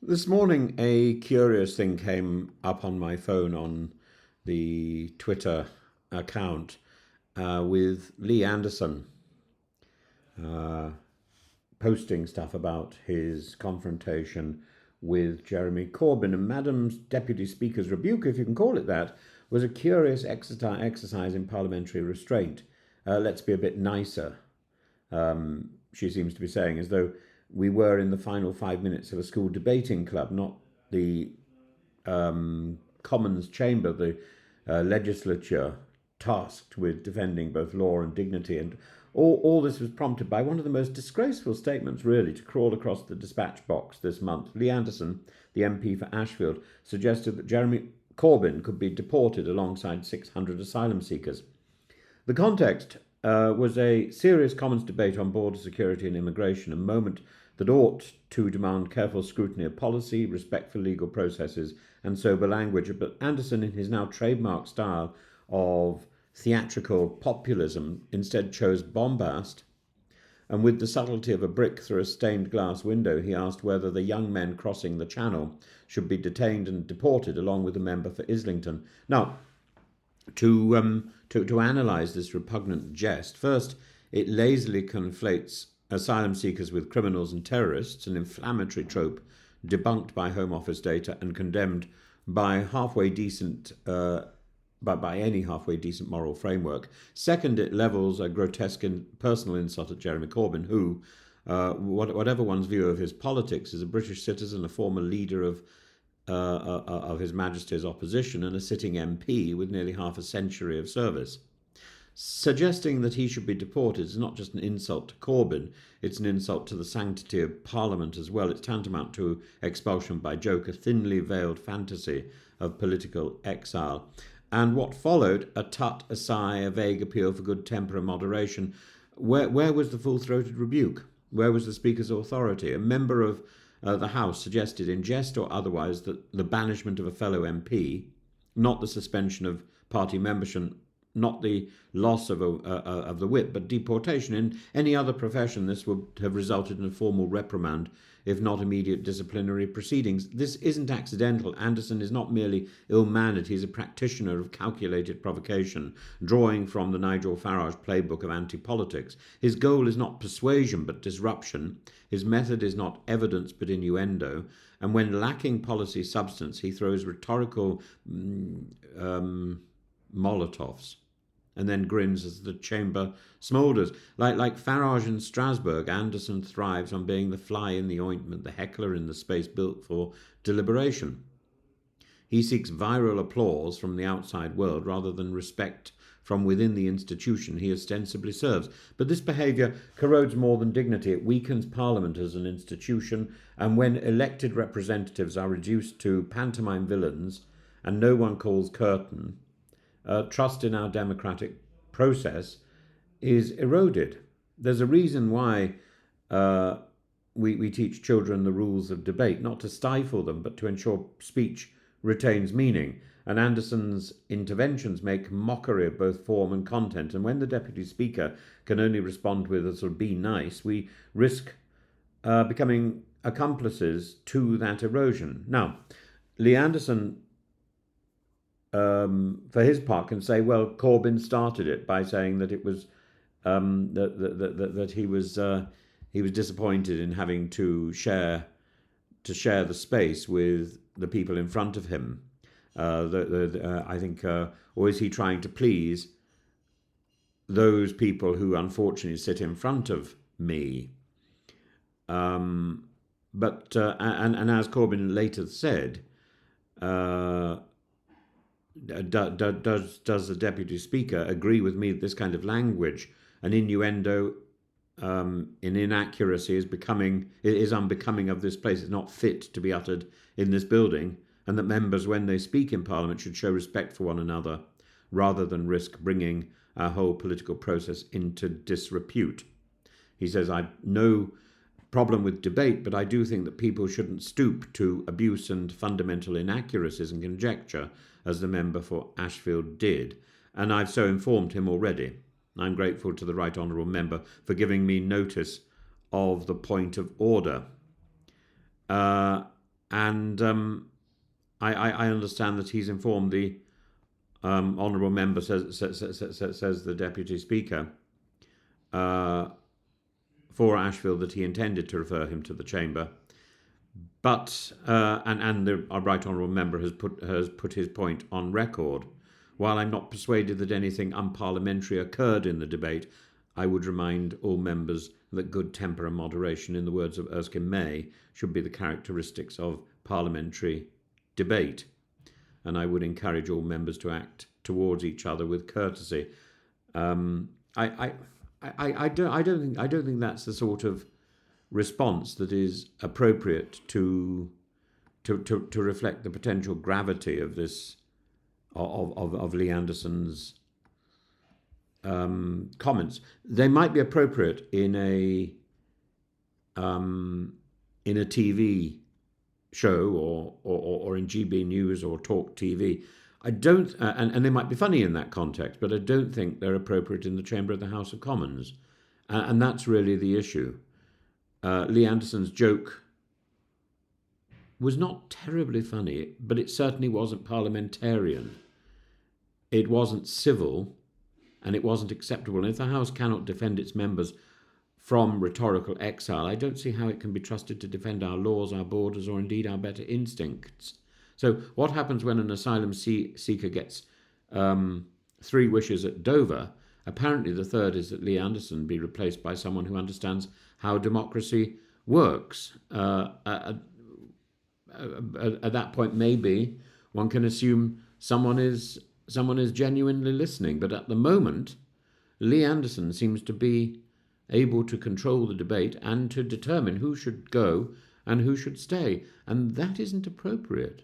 This morning, a curious thing came up on my phone on the Twitter account with Lee Anderson uh, posting stuff about his confrontation with Jeremy Corbyn. And Madam's Deputy Speaker's rebuke, if you can call it that, was a curious exercise in parliamentary restraint. Let's be a bit nicer, she seems to be saying, as though we were in the final 5 minutes of a school debating club, not the Commons chamber, the legislature tasked with defending both law and dignity. And all this was prompted by one of the most disgraceful statements, really, to crawl across the dispatch box this month. Lee Anderson, the MP for Ashfield, suggested that Jeremy Corbyn could be deported alongside 600 asylum seekers. The context was a serious Commons debate on border security and immigration, a moment that ought to demand careful scrutiny of policy, respect for legal processes, and sober language. But Anderson, in his now trademark style of theatrical populism, instead chose bombast. And with the subtlety of a brick through a stained glass window, he asked whether the young men crossing the channel should be detained and deported along with the member for Islington. Now, to analyse this repugnant jest, first, it lazily conflates asylum seekers with criminals and terrorists, an inflammatory trope debunked by Home Office data and condemned by by any halfway decent moral framework. Second, it levels a grotesque and personal insult at Jeremy Corbyn, who, whatever one's view of his politics, is a British citizen, a former leader of His Majesty's opposition, and a sitting MP with nearly half a century of service. Suggesting that he should be deported is not just an insult to Corbyn, it's an insult to the sanctity of Parliament as well. It's tantamount to expulsion by joke, a thinly veiled fantasy of political exile. And what followed, a tut, a sigh, a vague appeal for good temper and moderation. Where was the full-throated rebuke? Where was the Speaker's authority? A member of the House suggested, in jest or otherwise, that the banishment of a fellow MP, not the suspension of party membership, not the loss of the whip, but deportation. In any other profession, this would have resulted in a formal reprimand, if not immediate disciplinary proceedings. This isn't accidental. Anderson is not merely ill-mannered, he's a practitioner of calculated provocation, drawing from the Nigel Farage playbook of anti-politics. His goal is not persuasion, but disruption. His method is not evidence, but innuendo. And when lacking policy substance, he throws rhetorical Molotovs and then grins as the chamber smoulders. Like Farage in Strasbourg, Anderson thrives on being the fly in the ointment, the heckler in the space built for deliberation. He seeks viral applause from the outside world rather than respect from within the institution he ostensibly serves. But this behaviour corrodes more than dignity. It weakens Parliament as an institution, and when elected representatives are reduced to pantomime villains and no one calls curtain, trust in our democratic process is eroded. There's a reason why we teach children the rules of debate, not to stifle them, but to ensure speech retains meaning. And Anderson's interventions make mockery of both form and content. And when the Deputy Speaker can only respond with a sort of be nice, we risk becoming accomplices to that erosion. Now, Lee Anderson, for his part, can say, well, Corbyn started it by saying that it was that he was disappointed in having to share the space with the people in front of him. I think, or is he trying to please those people who unfortunately sit in front of me? But as Corbyn later said, does the Deputy Speaker agree with me that this kind of language, an innuendo, in inaccuracy, is unbecoming of this place? It's not fit to be uttered in this building, and that members, when they speak in Parliament, should show respect for one another rather than risk bringing our whole political process into disrepute. He says, I've no problem with debate, but I do think that people shouldn't stoop to abuse and fundamental inaccuracies and conjecture, as the member for Ashfield did. And I've so informed him already. I'm grateful to the Right Honourable Member for giving me notice of the point of order. and I understand that he's informed the honourable member, says the Deputy Speaker, for Ashfield, that he intended to refer him to the Chamber. But and the right honourable member has put his point on record. While I'm not persuaded that anything unparliamentary occurred in the debate, I would remind all members that good temper and moderation, in the words of Erskine May, should be the characteristics of parliamentary debate. And I would encourage all members to act towards each other with courtesy. I don't think that's the sort of response that is appropriate to reflect the potential gravity of this of Lee Anderson's comments. They might be appropriate in a TV show or in GB News or Talk TV. I don't, and they might be funny in that context, but I don't think they're appropriate in the chamber of the House of Commons, and that's really the issue. Lee Anderson's joke was not terribly funny, but it certainly wasn't parliamentarian. It wasn't civil, and it wasn't acceptable. And if the House cannot defend its members from rhetorical exile, I don't see how it can be trusted to defend our laws, our borders, or indeed our better instincts. So what happens when an asylum seeker gets 3 wishes at Dover? Apparently the third is that Lee Anderson be replaced by someone who understands how democracy works. At that point, maybe one can assume someone is genuinely listening. But at the moment, Lee Anderson seems to be able to control the debate and to determine who should go and who should stay. And that isn't appropriate.